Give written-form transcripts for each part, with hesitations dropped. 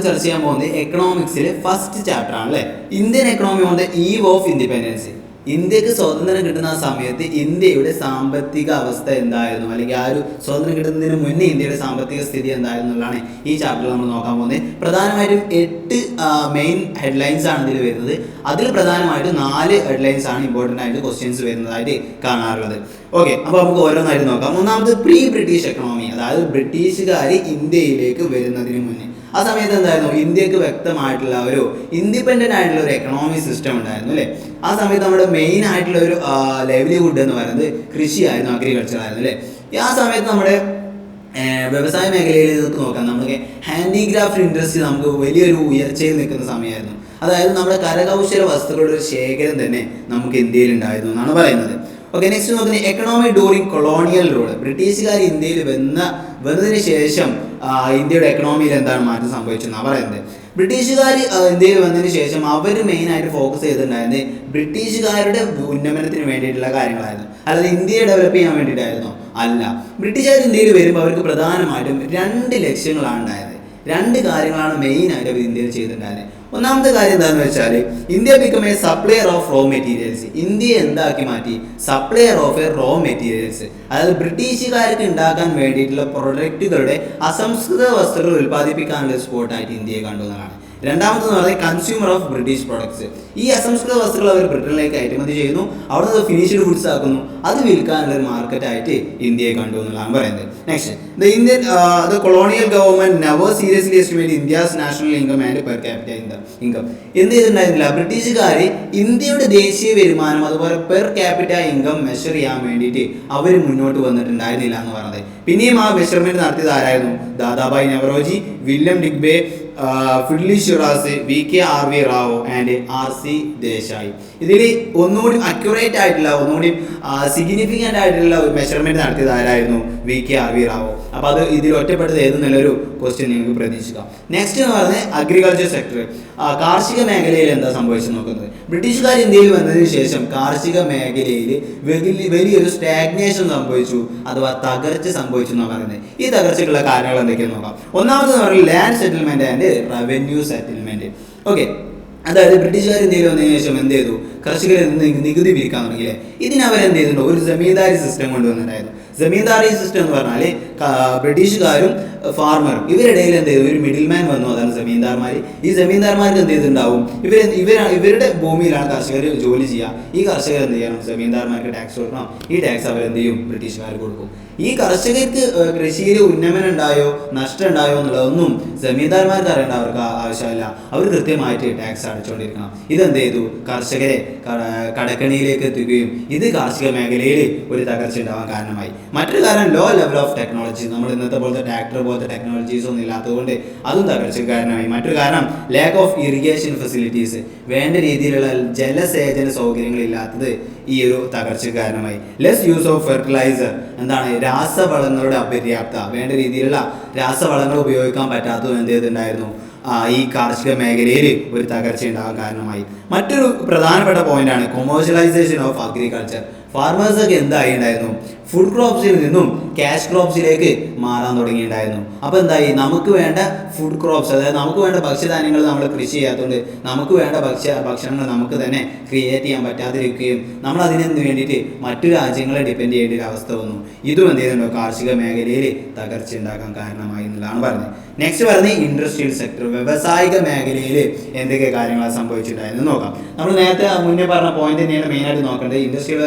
ചർച്ച ചെയ്യാൻ പോകുന്നത് എക്കണോമിക്സിലെ ഫസ്റ്റ് ചാപ്റ്റർ ആണ് അല്ലേ. Indian economy on the eve of independence. ഇന്ത്യക്ക് സ്വാതന്ത്ര്യം കിട്ടുന്ന ആ സമയത്ത് ഇന്ത്യയുടെ സാമ്പത്തിക അവസ്ഥ എന്തായിരുന്നു, അല്ലെങ്കിൽ ആ ഒരു സ്വാതന്ത്ര്യം കിട്ടുന്നതിന് മുന്നേ ഇന്ത്യയുടെ സാമ്പത്തിക സ്ഥിതി എന്തായിരുന്നു എന്നുള്ളതാണ് ഈ ചാപ്റ്ററിൽ നമ്മൾ നോക്കാൻ പോകുന്നത്. പ്രധാനമായിട്ടും 8 മെയിൻ ഹെഡ്ലൈൻസ് ആണ് ഇതിൽ വരുന്നത്. അതിൽ പ്രധാനമായിട്ടും 4 ഹെഡ്ലൈൻസ് ആണ് ഇമ്പോർട്ടൻ്റ് ആയിട്ട് ക്വസ്റ്റ്യൻസ് വരുന്നതായിട്ട് കാണാറുള്ളത്. ഓക്കെ, അപ്പോൾ നമുക്ക് ഓരോന്നായിട്ട് നോക്കാം. ഒന്നാമത് പ്രീ ബ്രിട്ടീഷ് എക്കണോമി, അതായത് ബ്രിട്ടീഷുകാർ ഇന്ത്യയിലേക്ക് വരുന്നതിന് മുന്നേ ആ സമയത്ത് എന്തായിരുന്നു, ഇന്ത്യക്ക് വ്യക്തമായിട്ടുള്ള ഒരു ഇൻഡിപെൻഡൻ്റ് ആയിട്ടുള്ള ഒരു എക്കണോമിക് സിസ്റ്റം ഉണ്ടായിരുന്നു അല്ലേ. ആ സമയത്ത് നമ്മുടെ മെയിൻ ആയിട്ടുള്ള ഒരു ലൈവ്ലിഹുഡ് എന്ന് പറയുന്നത് കൃഷിയായിരുന്നു, അഗ്രികൾച്ചർ ആയിരുന്നു അല്ലേ. ആ സമയത്ത് നമ്മുടെ വ്യവസായ മേഖലയിൽ നോക്കാം, നമുക്ക് ഹാൻഡിക്രാഫ്റ്റ് ഇൻഡസ്ട്രി നമുക്ക് വലിയൊരു ഉയർച്ചയിൽ നിൽക്കുന്ന സമയമായിരുന്നു. അതായത് നമ്മുടെ കരകൗശല വസ്തുക്കളുടെ ഒരു ശേഖരം തന്നെ നമുക്ക് ഇന്ത്യയിൽ ഉണ്ടായിരുന്നു എന്നാണ് പറയുന്നത്. ഓക്കെ, നെക്സ്റ്റ് നോക്കുന്നത് എക്കണോമി ഡ്യൂറിങ് കൊളോണിയൽ റൂൾ. ബ്രിട്ടീഷുകാർ ഇന്ത്യയിൽ വന്നതിന് ശേഷം ഇന്ത്യയുടെ എക്കണോമിയിൽ എന്താണ് മാറ്റം സംഭവിച്ചതെന്നാണ് പറയുന്നത്. ബ്രിട്ടീഷുകാർ ഇന്ത്യയിൽ വന്നതിന് ശേഷം അവർ മെയിനായിട്ട് ഫോക്കസ് ചെയ്തിട്ടുണ്ടായിരുന്നത് ബ്രിട്ടീഷുകാരുടെ ഉന്നമനത്തിന് വേണ്ടിയിട്ടുള്ള കാര്യങ്ങളായിരുന്നു, അല്ലാതെ ഇന്ത്യയെ ഡെവലപ്പ് ചെയ്യാൻ വേണ്ടിയിട്ടായിരുന്നോ? അല്ല. ബ്രിട്ടീഷുകാർ ഇന്ത്യയിൽ വരുമ്പോൾ അവർക്ക് പ്രധാനമായിട്ടും 2 ലക്ഷ്യങ്ങളാണ് ഉണ്ടായത്. 2 കാര്യങ്ങളാണ് മെയിനായിട്ട് അവർ ഇന്ത്യയിൽ ചെയ്തിട്ടുണ്ടായിരുന്നത്. ഒന്നാമത്തെ കാര്യം എന്താണെന്ന് വെച്ചാൽ India become a supplier of raw materials. ഇന്ത്യയെ എന്താക്കി മാറ്റി? Supplier of a raw materials. അതായത് ബ്രിട്ടീഷുകാർക്ക് ഉണ്ടാക്കാൻ വേണ്ടിയിട്ടുള്ള പ്രൊഡക്റ്റുകളുടെ അസംസ്കൃത വസ്തുക്കൾ ഉൽപ്പാദിപ്പിക്കാനുള്ള സ്പോട്ടായിട്ട് ഇന്ത്യയെ കണ്ടുവന്നതാണ്. രണ്ടാമതെന്ന് പറയുന്നത് കൺസ്യൂമർ ഓഫ് ബ്രിട്ടീഷ് പ്രൊഡക്ട്സ്. ഈ അസംസ്കൃത വസ്തുക്കൾ അവർ ബ്രിട്ടനിലേക്ക് കയറ്റുമതി ചെയ്യുന്നു, അവിടുന്ന് ഫിനിഷ്ഡ് ഗുഡ്സ് ആക്കുന്നു, അത് വിൽക്കാനുള്ള ഒരു മാർക്കറ്റായിട്ട് ഇന്ത്യയെ കണ്ടു എന്നുള്ളതാണ് പറയുന്നത്. Next, the colonial government never seriously estimate India's national income and per capita income. എന്ത് ചെയ്തിട്ടുണ്ടായിരുന്നില്ല, ബ്രിട്ടീഷുകാർ ഇന്ത്യയുടെ ദേശീയ വരുമാനം അതുപോലെ പെർ ക്യാപിറ്റ ഇൻകം മെഷർ ചെയ്യാൻ വേണ്ടിയിട്ട് അവർ മുന്നോട്ട് വന്നിട്ടുണ്ടായിരുന്നില്ല എന്ന് പറയുന്നത്. പിന്നെയും ആ മെഷർമെന്റ് നടത്തിയത് ആരായിരുന്നു? Dadabhai Naoroji, William Digby, Findlay Shirras, VK RV Rao and RC Desai. ഇതിൽ ഒന്നുകൂടി അക്യുറേറ്റ് ആയിട്ടുള്ള, ഒന്നുകൂടി സിഗ്നിഫിക്കൻ്റ് ആയിട്ടുള്ള ഒരു മെഷർമെൻറ്റ് നടത്തിയത് ആരായിരുന്നു? VK RV Rao. അപ്പോൾ അത് ഇതിൽ ഒറ്റപ്പെട്ടത് ഏതെന്നുള്ളൊരു ക്വസ്റ്റ്യൻ നിങ്ങൾക്ക് പ്രതീക്ഷിക്കാം. നെക്സ്റ്റ് എന്ന് പറയുന്നത് അഗ്രികൾച്ചർ സെക്ടർ. കാർഷിക മേഖലയിൽ എന്താ സംഭവിച്ചു നോക്കുന്നത്? ബ്രിട്ടീഷുകാർ ഇന്ത്യയിൽ വന്നതിന് ശേഷം കാർഷിക മേഖലയിൽ വലിയൊരു സ്റ്റാഗ്നേഷൻ സംഭവിച്ചു, അഥവാ തകർച്ച സംഭവിച്ചു എന്നാണ് പറയുന്നത്. ഈ തകർച്ചയ്ക്കുള്ള കാരണങ്ങൾ എന്തൊക്കെയാണെന്ന് നോക്കാം. ഒന്നാമതെന്ന് പറയുന്നത് land settlement and revenue settlement. Okay, അതായത് ബ്രിട്ടീഷുകാർ ഇന്ത്യയിൽ വന്നതിന് ശേഷം എന്ത് ചെയ്തു? കർഷകരിൽ നിന്ന് നികുതി പിരിക്കാൻ തുടങ്ങിയില്ലേ. ഇതിനവരെന്ത് ചെയ്തിട്ടുണ്ടോ? ഒരു ജമീന്ദാരി സിസ്റ്റം കൊണ്ടുവന്നിട്ടുണ്ടായിരുന്നു. ജമീന്ദാരി സിസ്റ്റം എന്ന് പറഞ്ഞാൽ ബ്രിട്ടീഷുകാരും ഫാർമറും ഇവരിടയിൽ എന്ത് ചെയ്തു? ഒരു മിഡിൽ മാൻ വന്നു, അതാണ് ജമീന്ദാർമാർ. ഈ ജമീന്ദാർമാർക്ക് എന്ത് ചെയ്തിട്ടുണ്ടാവും? ഇവരുടെ ഭൂമിയിലാണ് കർഷകർ ജോലി ചെയ്യുക. ഈ കർഷകർ എന്ത് ചെയ്യണം? ജമീന്ദാർമാർക്ക് ടാക്സ് കൊടുക്കണം. ഈ ടാക്സ് അവരെന്ത് ചെയ്യും? ബ്രിട്ടീഷുകാർ കൊടുക്കും. ഈ കർഷകർക്ക് കൃഷിയിൽ ഉന്നമനം ഉണ്ടായോ നഷ്ടം ഉണ്ടായോ എന്നുള്ളതൊന്നും ജമീന്ദാർമാർക്ക് അറിയേണ്ട അവർക്ക് ആവശ്യമില്ല. അവർ കൃത്യമായിട്ട് ടാക്സ് അടച്ചുകൊണ്ടിരിക്കണം. ഇതെന്ത് ചെയ്തു? കർഷകരെ കടക്കണിയിലേക്ക് എത്തുകയും ഇത് കാർഷിക മേഖലയിൽ ഒരു തകർച്ച ഉണ്ടാവാൻ കാരണമായി. മറ്റൊരു കാരണം ലോ ലെവൽ ഓഫ് ടെക്നോളജി. നമ്മൾ ഇന്നത്തെ പോലത്തെ ട്രാക്ടർ പോലത്തെ ടെക്നോളജീസ് ഒന്നും ഇല്ലാത്തതുകൊണ്ട് അതും തകർച്ചയ്ക്ക് കാരണമായി. മറ്റൊരു കാരണം ലാക്ക് ഓഫ് ഇറിഗേഷൻ ഫെസിലിറ്റീസ്. വേണ്ട രീതിയിലുള്ള ജലസേചന സൗകര്യങ്ങൾ ഇല്ലാത്തത് ഈ ഒരു തകർച്ചയ്ക്ക് കാരണമായി. Less use of fertiliser. എന്താണ്? രാസവളങ്ങളുടെ അപര്യാപ്ത. വേണ്ട രീതിയിലുള്ള രാസവളങ്ങൾ ഉപയോഗിക്കാൻ പറ്റാത്തതും എന്ത് ചെയ്തിട്ടുണ്ടായിരുന്നു? ഈ കാർഷിക മേഖലയിൽ ഒരു തകർച്ച ഉണ്ടാകാൻ കാരണമായി. മറ്റൊരു പ്രധാനപ്പെട്ട പോയിന്റാണ് കൊമേഴ്ഷ്യലൈസേഷൻ ഓഫ് അഗ്രികൾച്ചർ. ഫാർമേഴ്സൊക്കെ എന്തായി ഉണ്ടായിരുന്നു? ഫുഡ് ക്രോപ്സിൽ നിന്നും ക്യാഷ് ക്രോപ്സിലേക്ക് മാറാൻ തുടങ്ങിയിട്ടുണ്ടായിരുന്നു. അപ്പോൾ എന്തായി? നമുക്ക് വേണ്ട ഫുഡ് ക്രോപ്സ്, അതായത് നമുക്ക് വേണ്ട ഭക്ഷ്യധാന്യങ്ങൾ നമ്മൾ കൃഷി ചെയ്യാത്തതുകൊണ്ട് നമുക്ക് വേണ്ട ഭക്ഷണങ്ങൾ നമുക്ക് തന്നെ ക്രിയേറ്റ് ചെയ്യാൻ പറ്റാതിരിക്കുകയും നമ്മൾ അതിന് വേണ്ടിയിട്ട് മറ്റു രാജ്യങ്ങളെ ഡിപ്പെൻഡ് ചെയ്യേണ്ട ഒരു അവസ്ഥ വന്നു. ഇതും എന്ത് ചെയ്യുന്നുണ്ടോ? കാർഷിക മേഖലയിൽ തകർച്ച ഉണ്ടാക്കാൻ കാരണമായി എന്നുള്ളതാണ് പറഞ്ഞത്. നെക്സ്റ്റ് പറഞ്ഞത് ഇൻഡസ്ട്രിയൽ സെക്ടർ. വ്യവസായിക മേഖലയിൽ എന്തൊക്കെ കാര്യങ്ങളാണ് സംഭവിച്ചിട്ടുണ്ടായിരുന്നു നോക്കാം. നമ്മൾ നേരത്തെ മുന്നേ പറഞ്ഞ പോയിന്റ് തന്നെയാണ് മെയിനായിട്ട് നോക്കേണ്ടത്. ഇൻഡസ്ട്രിയൽ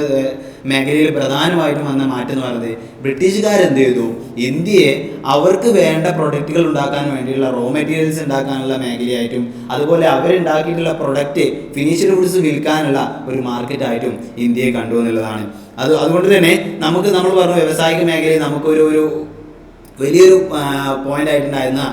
മേഖലയിൽ പ്രധാനമായിട്ടും വന്ന മാറ്റം എന്ന് പറയുന്നത് ബ്രിട്ടീഷുകാരെന്ത് ചെയ്തു? ഇന്ത്യയെ അവർക്ക് വേണ്ട പ്രൊഡക്റ്റുകൾ ഉണ്ടാക്കാൻ വേണ്ടിയുള്ള റോ മെറ്റീരിയൽസ് ഉണ്ടാക്കാനുള്ള മേഖലയായിട്ടും അതുപോലെ അവരുണ്ടാക്കിയിട്ടുള്ള പ്രൊഡക്റ്റ് ഫിനിഷ്ഡ് ഗുഡ്സ് വിൽക്കാനുള്ള ഒരു മാർക്കറ്റായിട്ടും ഇന്ത്യയെ കണ്ടു എന്നുള്ളതാണ്. അതുകൊണ്ട് തന്നെ നമ്മൾ പറഞ്ഞ വ്യവസായിക മേഖലയിൽ നമുക്കൊരു വലിയൊരു പോയിന്റ് ആയിട്ടുണ്ടായിരുന്ന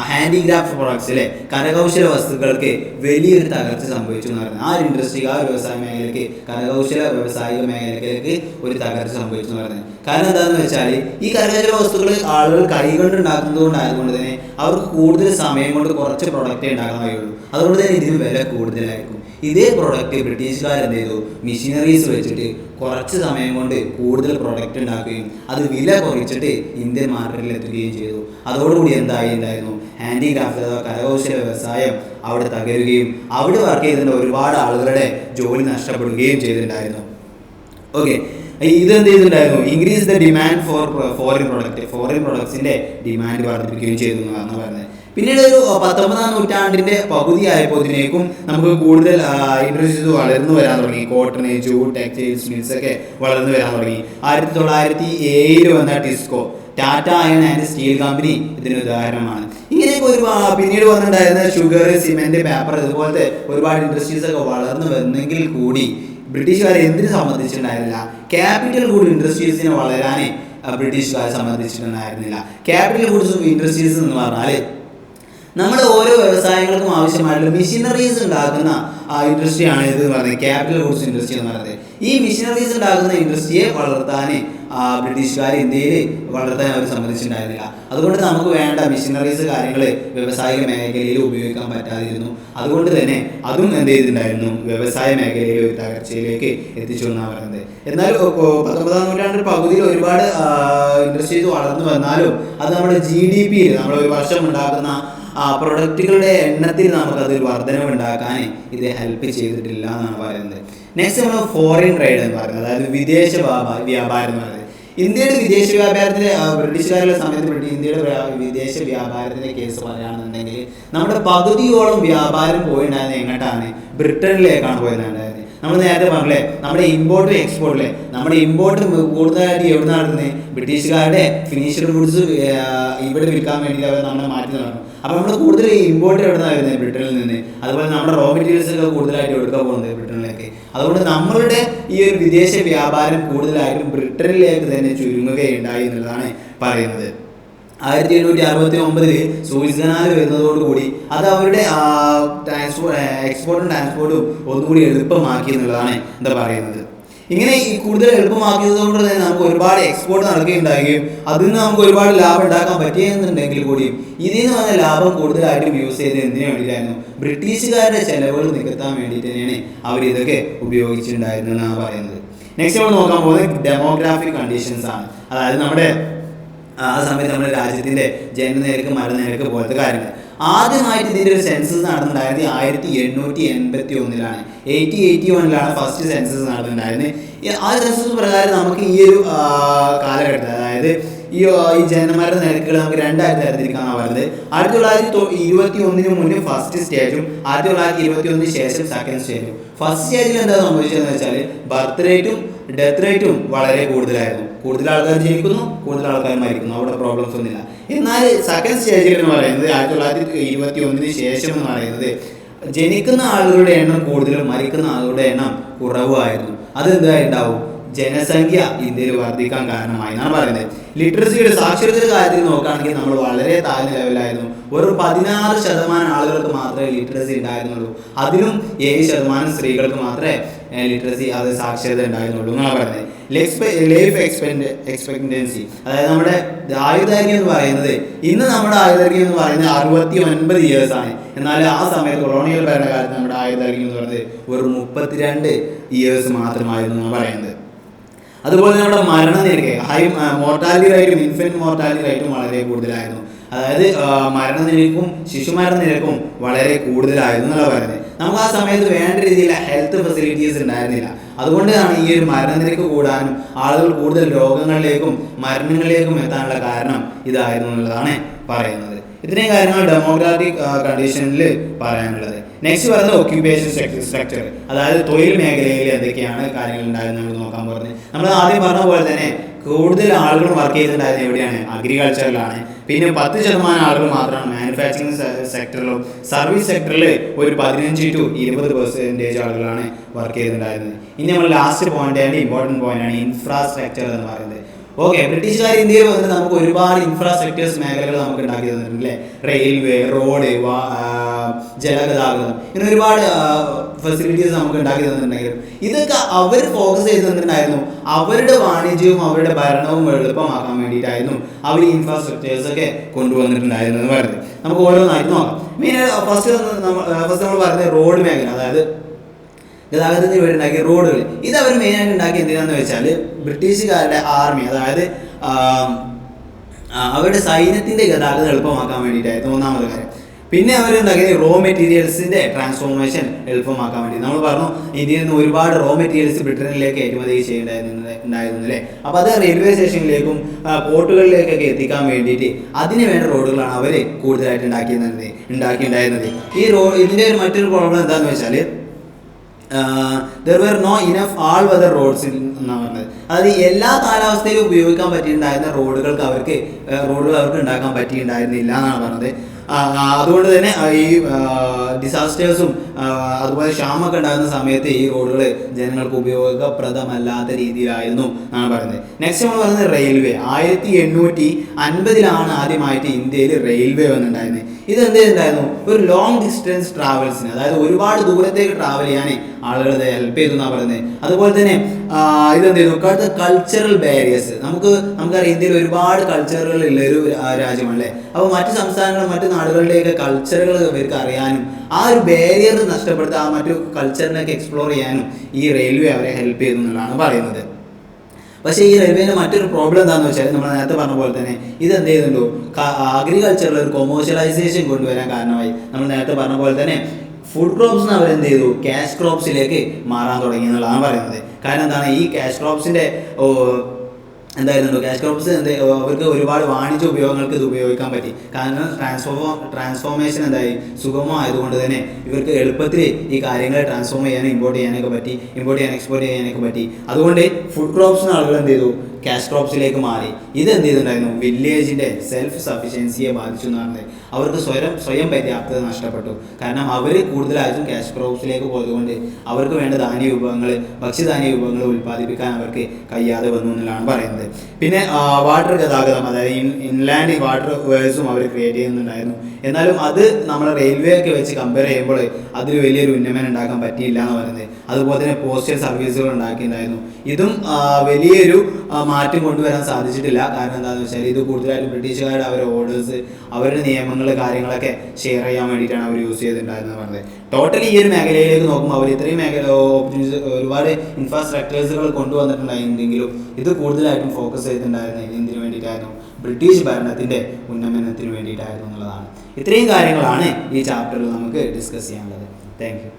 ഹാൻഡിക്രാഫ്റ്റ് പ്രൊഡക്ട്സ് അല്ലേ, കരകൗശല വസ്തുക്കൾക്ക് വലിയൊരു തകർച്ച സംഭവിച്ചു എന്ന് പറയുന്നത്. ആ ഒരു ഇൻഡസ്ട്രിക്ക്, ആ ഒരു വ്യവസായ മേഖലയ്ക്ക്, കരകൗശല വ്യവസായിക മേഖലയ്ക്ക് ഒരു തകർച്ച സംഭവിച്ചു എന്ന് പറയുന്നത്. കാരണം എന്താണെന്ന് വെച്ചാൽ ഈ കരകൗശല വസ്തുക്കൾ ആളുകൾ കൈകൊണ്ട് ഉണ്ടാക്കുന്നത് കൊണ്ടായതുകൊണ്ട് തന്നെ അവർക്ക് കൂടുതൽ സമയം കൊണ്ട് കുറച്ച് പ്രൊഡക്റ്റേ ഉണ്ടാക്കാൻ കഴിയുള്ളൂ. അതുകൊണ്ട് തന്നെ ഇതിന് വില കൂടുതലായിരിക്കും. ഇതേ പ്രൊഡക്റ്റ് ബ്രിട്ടീഷുകാർ എന്ത് ചെയ്തു? മെഷീനറീസ് വെച്ചിട്ട് കുറച്ച് സമയം കൊണ്ട് കൂടുതൽ പ്രൊഡക്റ്റ് ഉണ്ടാക്കുകയും അത് വില കുറച്ചിട്ട് ഇന്ത്യൻ മാർക്കറ്റിൽ എത്തുകയും ചെയ്തു. അതോടുകൂടി എന്തായി ഉണ്ടായിരുന്നു? ഹാൻഡിക്രാഫ്റ്റ് അഥവാ കരകൗശല വ്യവസായം അവിടെ തകരുകയും അവിടെ വർക്ക് ചെയ്തിരുന്ന ഒരുപാട് ആളുകളുടെ ജോലി നഷ്ടപ്പെടുകയും ചെയ്തിട്ടുണ്ടായിരുന്നു. ഓക്കെ, ഇതെന്ത് ചെയ്തിട്ടുണ്ടായിരുന്നു? Increase the demand for foreign പ്രൊഡക്ട്സിന്റെ ഡിമാൻഡ് വർദ്ധിപ്പിക്കുകയും ചെയ്തു എന്നാണ് പറയുന്നത്. പിന്നീട് ഒരു 19ാം നൂറ്റാണ്ടിന്റെ പകുതി ആയപ്പോഴത്തേക്കും നമുക്ക് കൂടുതൽ ഇൻഡസ്ട്രീസ് വളർന്നു വരാൻ തുടങ്ങി. കോട്ടൺ, ജൂട്ട്, ടെക്സ്റ്റൈൽസ്, മിൽസ് ഒക്കെ വളർന്നു വരാൻ തുടങ്ങി. 1907 വന്ന TISCO, Tata iron and steel company ഇതിന് ഉദാഹരണമാണ്. ഇങ്ങനെയൊക്കെ പിന്നീട് വന്നിട്ടുണ്ടായിരുന്ന ഷുഗർ, സിമെന്റ്, പേപ്പർ ഇതുപോലത്തെ ഒരുപാട് ഇൻഡസ്ട്രീസ് ഒക്കെ വളർന്നു വന്നെങ്കിൽ കൂടി ബ്രിട്ടീഷുകാരെ എന്തിനു സമ്മതിച്ചിട്ടുണ്ടായിരുന്നില്ല? ക്യാപിറ്റൽ ഗുഡ് ഇൻഡസ്ട്രീസിനെ വളരാനേ ബ്രിട്ടീഷുകാരെ സമ്മതിച്ചിട്ടുണ്ടായിരുന്നില്ല. ക്യാപിറ്റൽ ഗുഡ്സ് ഇൻഡസ്ട്രീസ് എന്ന് പറഞ്ഞാൽ നമ്മുടെ ഓരോ വ്യവസായങ്ങൾക്കും ആവശ്യമായിട്ടുള്ള മെഷീനറീസ് ഉണ്ടാക്കുന്ന ഇൻഡസ്ട്രിയാണ് ഇത് എന്ന് പറയുന്നത്, ക്യാപിറ്റൽ ഗുഡ്സ് ഇൻഡസ്ട്രി എന്ന് പറയുന്നത്. ഈ മെഷീനറീസ് ഉണ്ടാക്കുന്ന ഇൻഡസ്ട്രിയെ വളർത്താൻ ബ്രിട്ടീഷുകാർ ഇന്ത്യയിൽ വളർത്താൻ അവർ സമ്മതിച്ചിട്ടുണ്ടായിരുന്നില്ല. അതുകൊണ്ട് നമുക്ക് വേണ്ട മെഷീനറീസ് കാര്യങ്ങൾ വ്യവസായിക മേഖലയിൽ ഉപയോഗിക്കാൻ പറ്റാതിരുന്നു. അതുകൊണ്ട് തന്നെ അതും എന്ത് ചെയ്തിട്ടുണ്ടായിരുന്നു? വ്യവസായ മേഖലയിലെ ഒരു തകർച്ചയിലേക്ക് എത്തിച്ചു എന്നാണ് പറയുന്നത്. എന്നാൽ 19ാം നൂറ്റാണ്ടിൽ പകുതിയിൽ ഒരുപാട് ഇൻഡസ്ട്രീസ് വളർന്നു വന്നാലും അത് നമ്മുടെ GDP നമ്മൾ ഒരു വർഷം ഉണ്ടാക്കുന്ന പ്രൊഡക്റ്റുകളുടെ എണ്ണത്തിൽ നമുക്കതിൽ വർധനവ് ഉണ്ടാക്കാൻ ഇത് ഹെൽപ്പ് ചെയ്തിട്ടില്ല എന്നാണ് പറയുന്നത്. നെക്സ്റ്റ് നമ്മൾ ഫോറിൻ ട്രേഡ് എന്ന് പറയുന്നത്, അതായത് വിദേശ വ്യാപാരം എന്ന് പറയുന്നത്. ഇന്ത്യയുടെ വിദേശ വ്യാപാരത്തിൻ്റെ ബ്രിട്ടീഷുകാരുടെ സമയത്ത് ഇന്ത്യയുടെ വിദേശ വ്യാപാരത്തിൻ്റെ കേസ് പറയുകയാണെന്നുണ്ടെങ്കിൽ നമ്മുടെ പകുതിയോളം വ്യാപാരം പോയിട്ടുണ്ടായിരുന്നത് എങ്ങോട്ടാണ്? ബ്രിട്ടനിലേക്കാണ് പോയിട്ടുണ്ടായിരുന്നത്. നമ്മൾ നേരത്തെ പറഞ്ഞില്ലേ, നമ്മുടെ ഇമ്പോർട്ടും എക്സ്പോർട്ടിലെ നമ്മുടെ ഇമ്പോർട്ട് കൂടുതലായിട്ട് എവിടെ നടക്കുന്നത്? ബ്രിട്ടീഷുകാരുടെ ഫിനിഷ്ഡ് ഗുഡ്സ് ഇവിടെ വിൽക്കാൻ വേണ്ടി അവർ നമ്മളെ മാറ്റി നടന്നു. അപ്പോൾ നമ്മൾ കൂടുതൽ ഇമ്പോർട്ട് എവിടെ നിന്നാണ് വരുന്നത്? ബ്രിട്ടനിൽ നിന്ന്. അതുപോലെ നമ്മുടെ റോ മെറ്റീരിയൽസ് ഒക്കെ കൂടുതലായിട്ട് എടുക്കാൻ പോകുന്നത് ബ്രിട്ടനിലേക്ക്. അതുകൊണ്ട് നമ്മളുടെ ഈ ഒരു വിദേശ വ്യാപാരം കൂടുതലായിട്ടും ബ്രിട്ടനിലേക്ക് തന്നെ ചുരുങ്ങുകയുണ്ടായി എന്നുള്ളതാണ് പറയുന്നത്. 1769 സൂയിസ് കനാൽ വരുന്നതോടുകൂടി അത് അവരുടെ എക്സ്പോർട്ടും ട്രാൻസ്പോർട്ടും ഒന്നുകൂടി എളുപ്പമാക്കി എന്നുള്ളതാണ് എന്താ പറയുന്നത്. ഇങ്ങനെ ഈ കൂടുതൽ എളുപ്പമാക്കിയത് കൊണ്ട് തന്നെ നമുക്ക് ഒരുപാട് എക്സ്പോർട്ട് നടക്കുകയുണ്ടാകുകയും അതിൽ നിന്ന് നമുക്ക് ഒരുപാട് ലാഭം ഉണ്ടാക്കാൻ പറ്റിയെന്നുണ്ടെങ്കിൽ കൂടിയും ഇതിൽ നിന്ന് വന്ന ലാഭം കൂടുതലായിട്ടും യൂസ് ചെയ്ത് എന്തിനു വേണ്ടിയിട്ടായിരുന്നു? ബ്രിട്ടീഷുകാരുടെ ചെലവുകൾ നികത്താൻ വേണ്ടിയിട്ട് തന്നെയാണ് അവർ ഇതൊക്കെ ഉപയോഗിച്ചിട്ടുണ്ടായിരുന്നു എന്നാണ് പറയുന്നത്. നെക്സ്റ്റ് നമ്മൾ നോക്കാൻ പോകുന്നത് ഡെമോഗ്രാഫിക് കണ്ടീഷൻസ് ആണ്. അതായത് നമ്മുടെ ആ സമയത്ത് നമ്മുടെ രാജ്യത്തിൻ്റെ ജനനനിരക്ക്, മരണനിരക്ക് പോലത്തെ കാര്യങ്ങൾ. ആദ്യമായിട്ട് ഇതിൻ്റെ ഒരു സെൻസസ് നടന്നിട്ടുണ്ടായത് 1881 1881 ഫസ്റ്റ് സെൻസസ് നടന്നിട്ടുണ്ടായിരുന്നത്. ആ സെൻസസ് പ്രകാരം നമുക്ക് ഈ ഒരു കാലഘട്ടത്തിൽ, അതായത് ഈ ജനമരണ നിരക്കുകൾ നമുക്ക് രണ്ടായിട്ട് തരത്തിരിക്കാനാണ് പറയുന്നത്. 1921 മുന്നേ ഫസ്റ്റ് സ്റ്റേജും 1921 ശേഷം സെക്കൻഡ് സ്റ്റേജും. ഫസ്റ്റ് സ്റ്റേജിൽ എന്താ സംഭവിച്ചതെന്ന് വെച്ചാൽ ബർത്ത് റേറ്റും ഡെത്ത് റേറ്റും വളരെ കൂടുതലായിരുന്നു. കൂടുതൽ ആൾക്കാർ ജനിക്കുന്നു, കൂടുതൽ ആൾക്കാർ മരിക്കുന്നു, അവിടെ പ്രോബ്ലംസ് ഒന്നുമില്ല. എന്നാൽ സെക്കൻഡ് സ്റ്റേജിൽ എന്ന് പറയുന്നത് 1921 ശേഷം എന്ന് പറയുന്നത് ജനിക്കുന്ന ആളുകളുടെ എണ്ണം കൂടുതലും മരിക്കുന്ന ആളുകളുടെ എണ്ണം കുറവായിരുന്നു. അതെന്തായിട്ടുണ്ടാവും? ജനസംഖ്യ ഇന്ത്യയിൽ വർദ്ധിക്കാൻ കാരണമായി എന്നാണ് പറയുന്നത്. ലിറ്ററസിയുടെ സാക്ഷരതയുടെ കാര്യത്തിൽ നോക്കുകയാണെങ്കിൽ നമ്മൾ വളരെ താഴ്ന്ന ലെവലായിരുന്നു. വെറും 16% ആളുകൾക്ക് മാത്രമേ ലിറ്ററസി ഉണ്ടായിരുന്നുള്ളൂ. അതിലും 7% സ്ത്രീകൾക്ക് മാത്രമേ ലിറ്ററസി, അത് സാക്ഷരത ഉണ്ടായിരുന്നുള്ളൂ എന്നാണ് പറയുന്നത്. ലൈഫ് എക്സ്പെക്ടൻസി, അതായത് നമ്മുടെ ആയുർദൈർഘ്യം എന്ന് പറയുന്നത്, ഇന്ന് നമ്മുടെ ആയുർദൈർഘ്യം എന്ന് പറയുന്നത് 69 ഇയേഴ്സ് ആണ്. എന്നാൽ ആ സമയത്ത് കൊളോണിയൽ ഭരണകാലത്ത് നമ്മുടെ ആയുർദൈർഘ്യം എന്ന് പറയുന്നത് വെറും 32 ഇയേഴ്സ് മാത്രമായിരുന്നു എന്നാണ് പറയുന്നത്. അതുപോലെ നമ്മുടെ മരണനിരക്ക്, ഹൈ മോർട്ടാലിറ്റി റേറ്റും ഇൻഫൻറ്റ് മോർട്ടാലിറ്റി റേറ്റും വളരെ കൂടുതലായിരുന്നു. അതായത് മരണനിരക്കും ശിശുമരണനിരക്കും വളരെ കൂടുതലായിരുന്നു എന്നാണ് പറയുന്നത്. നമുക്ക് ആ സമയത്ത് വേണ്ട രീതിയിലുള്ള ഹെൽത്ത് ഫെസിലിറ്റീസ് ഉണ്ടായിരുന്നില്ല. അതുകൊണ്ടാണ് ഈ ഒരു മരണനിരക്ക് കൂടാനും ആളുകൾ കൂടുതൽ രോഗങ്ങളിലേക്കും മരണങ്ങളിലേക്കും എത്താനുള്ള കാരണം ഇതായിരുന്നു എന്നുള്ളതാണ് പറയുന്നത്. ഇത്രയും കാര്യങ്ങൾ ഡെമോഗ്രാഫിക് കണ്ടീഷനിൽ പറയാനുള്ളത്. നെക്സ്റ്റ് പറയുന്നത് ഒക്യുപ്പേഷൻ സ്ട്രക്ചർ, അതായത് തൊഴിൽ മേഖലയിൽ എന്തൊക്കെയാണ് കാര്യങ്ങൾ ഉണ്ടായിരുന്നത് നമ്മൾ നോക്കാൻ പോകുന്നത്. നമ്മൾ ആദ്യം പറഞ്ഞ പോലെ തന്നെ കൂടുതൽ ആളുകൾ വർക്ക് ചെയ്തിട്ടുണ്ടായിരുന്നത് എവിടെയാണ്? അഗ്രികൾച്ചറിലാണ്. പിന്നെ 10% ആളുകൾ മാത്രമാണ് മാനുഫാക്ചറിങ് സെക്ടറിലും. സർവീസ് സെക്ടറിൽ ഒരു 15 to 20% ആളുകളാണ് വർക്ക് ചെയ്തിട്ടുണ്ടായിരുന്നത്. ഇനി നമ്മൾ ലാസ്റ്റ് പോയിന്റാണ്, ഇമ്പോർട്ടൻറ്റ് പോയിന്റാണ് ഇൻഫ്രാസ്ട്രക്ചർ എന്ന് പറയുന്നത്. ഓക്കെ, ബ്രിട്ടീഷുകാർ ഇന്ത്യയിൽ വന്നിട്ട് നമുക്ക് ഒരുപാട് ഇൻഫ്രാസ്ട്രക്ചേഴ്സ് മേഖലകൾ നമുക്ക് ഉണ്ടാക്കി തന്നിട്ടുണ്ട് അല്ലേ? റെയിൽവേ, റോഡ്, ജലഗതാഗതം, ഇങ്ങനെ ഒരുപാട് ഫെസിലിറ്റീസ് നമുക്ക് ഉണ്ടാക്കി തന്നിട്ടുണ്ടെങ്കിലും ഇതൊക്കെ അവർ ഫോക്കസ് ചെയ്ത് തന്നിട്ടുണ്ടായിരുന്നു. അവരുടെ വാണിജ്യവും അവരുടെ ഭരണവും എളുപ്പമാക്കാൻ വേണ്ടിയിട്ടായിരുന്നു അവർ ഈ ഇൻഫ്രാസ്ട്രക്ചേഴ്സ് ഒക്കെ കൊണ്ടുവന്നിട്ടുണ്ടായിരുന്നു എന്ന് പറയുന്നത്. നമുക്ക് ഓരോന്നായിട്ട് നോക്കാം. ഫസ്റ്റ് നമ്മൾ പറയുന്നത് റോഡ് മേഖല, അതായത് ഗതാഗതത്തിന് വേണ്ടി ഉണ്ടാക്കിയ റോഡുകൾ. ഇത് അവർ മെയിനായിട്ട് ഉണ്ടാക്കി എന്തിനാന്ന് വെച്ചാൽ ബ്രിട്ടീഷുകാരുടെ ആർമി, അതായത് അവരുടെ സൈന്യത്തിൻ്റെ ഗതാഗതം എളുപ്പമാക്കാൻ വേണ്ടിയിട്ടായിരുന്നു ഒന്നാമത്തെ കാര്യം. പിന്നെ അവരുണ്ടാക്കിയത് റോ മെറ്റീരിയൽസിൻ്റെ ട്രാൻസ്ഫോർമേഷൻ എളുപ്പമാക്കാൻ വേണ്ടി. നമ്മൾ പറഞ്ഞു ഇന്ത്യയിൽ നിന്ന് ഒരുപാട് റോ മെറ്റീരിയൽസ് ബ്രിട്ടനിലേക്ക് കയറ്റുമതി ചെയ്യേണ്ടായിരുന്നു അല്ലേ. അപ്പോൾ അത് റെയിൽവേ സ്റ്റേഷനിലേക്കും പോർട്ടുകളിലേക്കൊക്കെ എത്തിക്കാൻ വേണ്ടിയിട്ട് അതിന് വേണ്ട റോഡുകളാണ് അവർ കൂടുതലായിട്ട് ഉണ്ടാക്കിയിട്ടുണ്ടായിരുന്നത്. ഇതിൻ്റെ മറ്റൊരു പ്രോബ്ലം എന്താണെന്ന് വെച്ചാൽ there were no enough all weather roads എന്നാണ് പറഞ്ഞത്. അതായത് എല്ലാ കാലാവസ്ഥയിലും ഉപയോഗിക്കാൻ പറ്റിയിട്ടുണ്ടായിരുന്ന റോഡുകൾ അവർക്ക് ഉണ്ടാക്കാൻ പറ്റിയിട്ടുണ്ടായിരുന്നില്ല എന്നാണ് പറഞ്ഞത്. അതുകൊണ്ട് തന്നെ ഈ ഡിസാസ്റ്റേഴ്സും അതുപോലെ ക്ഷാമൊക്കെ ഉണ്ടാകുന്ന സമയത്ത് ഈ റോഡുകൾ ജനങ്ങൾക്ക് ഉപയോഗപ്രദമല്ലാത്ത രീതിയിലായിരുന്നു എന്നാണ് പറയുന്നത്. നെക്സ്റ്റ് നമ്മൾ പറയുന്നത് റെയിൽവേ. 1850 ആദ്യമായിട്ട് ഇന്ത്യയിൽ റെയിൽവേ വന്നിട്ടുണ്ടായിരുന്നത്. ഇതെന്ത് ചെയ്തിട്ടുണ്ടായിരുന്നു? ഒരു ലോങ് ഡിസ്റ്റൻസ് ട്രാവൽസിന്, അതായത് ഒരുപാട് ദൂരത്തേക്ക് ട്രാവൽ ചെയ്യാൻ ആളുകളെ ഹെൽപ്പ് ചെയ്തു എന്നാണ് പറയുന്നത്. അതുപോലെ തന്നെ ഇതെന്ത് ചെയ്യുന്നു? Cultural barriers. നമുക്കറിയാം ഇന്ത്യയിൽ ഒരുപാട് കൾച്ചറുകൾ ഉള്ളൊരു രാജ്യമാണല്ലേ. അപ്പോൾ മറ്റ് സംസ്ഥാനങ്ങളും മറ്റ് നാടുകളുടെയൊക്കെ കൾച്ചറുകൾ ഇവർക്ക് അറിയാനും ആ ഒരു ബാരിയർ നഷ്ടപ്പെടുത്താൻ ആ മറ്റു കൾച്ചറിനൊക്കെ എക്സ്പ്ലോർ ചെയ്യാനും ഈ റെയിൽവേ അവരെ ഹെൽപ്പ് ചെയ്തു എന്നുള്ളതാണ് പറയുന്നത്. പക്ഷേ ഈ റെയിൽവേൻ്റെ മറ്റൊരു പ്രോബ്ലം എന്താണെന്ന് വെച്ചാൽ നമ്മൾ നേരത്തെ പറഞ്ഞ പോലെ തന്നെ ഇതെന്ത് ചെയ്യുന്നുണ്ടോ? അഗ്രികൾച്ചറിൽ ഒരു കൊമേഴ്ഷ്യലൈസേഷൻ കൊണ്ടുവരാൻ കാരണമായി. നമ്മൾ നേരത്തെ പറഞ്ഞ പോലെ തന്നെ ഫുഡ് ക്രോപ്സിന് അവരെന്ത് ചെയ്തു? ക്യാഷ് ക്രോപ്സിലേക്ക് മാറാൻ തുടങ്ങി എന്നുള്ളതാണ് പറയുന്നത്. കാരണം എന്താണ്? ഈ ക്യാഷ് ക്രോപ്സിൻ്റെ എന്തായിരുന്നുണ്ടോ? ക്യാഷ് ക്രോപ്സ് അവർക്ക് ഒരുപാട് വാണിജ്യ ഉപയോഗങ്ങൾക്ക് ഇത് ഉപയോഗിക്കാൻ പറ്റി. കാരണം ട്രാൻസ്ഫോർമേഷൻ എന്തായി? സുഗമമായതുകൊണ്ട് തന്നെ ഇവർക്ക് എളുപ്പത്തിൽ ഈ കാര്യങ്ങളെ ട്രാൻസ്ഫോം ചെയ്യാനും ഇമ്പോർട്ട് ചെയ്യാനൊക്കെ പറ്റി, എക്സ്പോർട്ട് ചെയ്യാനൊക്കെ പറ്റി. അതുകൊണ്ട് ഫുഡ് ക്രോപ്സിന് ആളുകൾ എന്ത് ചെയ്തു? ക്യാഷ് ക്രോപ്സിലേക്ക് മാറി. ഇതെന്ത് ചെയ്തിട്ടുണ്ടായിരുന്നു? വില്ലേജിൻ്റെ സെൽഫ് സഫിഷ്യൻസിയെ ബാധിച്ചു എന്ന് പറഞ്ഞത്. അവർക്ക് സ്വയം പര്യാപ്തത നഷ്ടപ്പെട്ടു. കാരണം അവർ കൂടുതലായിട്ടും ക്യാഷ് ക്രോപ്സിലേക്ക് പോയതുകൊണ്ട് അവർക്ക് വേണ്ട ഭക്ഷ്യധാന്യ വിഭവങ്ങൾ ഉൽപ്പാദിപ്പിക്കാൻ അവർക്ക് കഴിയാതെ വന്നു എന്നുള്ളതാണ് പറയുന്നത്. പിന്നെ വാട്ടർ ഗതാഗതം, അതായത് ഇൻലാൻഡ് വാട്ടർ വേസും അവർ ക്രിയേറ്റ് ചെയ്യുന്നുണ്ടായിരുന്നു. എന്നാലും അത് നമ്മൾ റെയിൽവേ ഒക്കെ വെച്ച് കമ്പയർ ചെയ്യുമ്പോൾ അതിൽ വലിയൊരു ഉന്നമനം ഉണ്ടാക്കാൻ പറ്റിയില്ല എന്ന് പറയുന്നത്. അതുപോലെ തന്നെ പോസ്റ്റൽ സർവീസുകൾ ഉണ്ടാക്കിയിട്ടുണ്ടായിരുന്നു. ഇതും വലിയൊരു മാറ്റം കൊണ്ടുവരാൻ സാധിച്ചിട്ടില്ല. കാരണം എന്താണെന്ന് വെച്ചാൽ ഇത് കൂടുതലായിട്ടും ബ്രിട്ടീഷുകാരുടെ അവരുടെ ഓർഡേഴ്സ്, അവരുടെ നിയമങ്ങൾ, കാര്യങ്ങളൊക്കെ ഷെയർ ചെയ്യാൻ വേണ്ടിയിട്ടാണ് അവർ യൂസ് ചെയ്തിട്ടുണ്ടായിരുന്നത് പറഞ്ഞത്. ടോട്ടലി ഈ ഒരു മേഖലയിലേക്ക് നോക്കുമ്പോൾ അവർ ഇത്രയും ഒരുപാട് ഇൻഫ്രാസ്ട്രക്ചേഴ്സുകൾ കൊണ്ടുവന്നിട്ടുണ്ടായിരുന്നെങ്കിലും ഇത് കൂടുതലായിട്ടും ഫോക്കസ് ചെയ്തിട്ടുണ്ടായിരുന്നത് എന്തിനു വേണ്ടിയിട്ടായിരുന്നു? ബ്രിട്ടീഷ് ഭരണത്തിൻ്റെ ഉന്നമനത്തിന് വേണ്ടിയിട്ടായിരുന്നു എന്നുള്ളതാണ്. ഇത്രയും കാര്യങ്ങളാണ് ഈ ചാപ്റ്ററിൽ നമുക്ക് ഡിസ്കസ് ചെയ്യാനുള്ളത്. Thank you.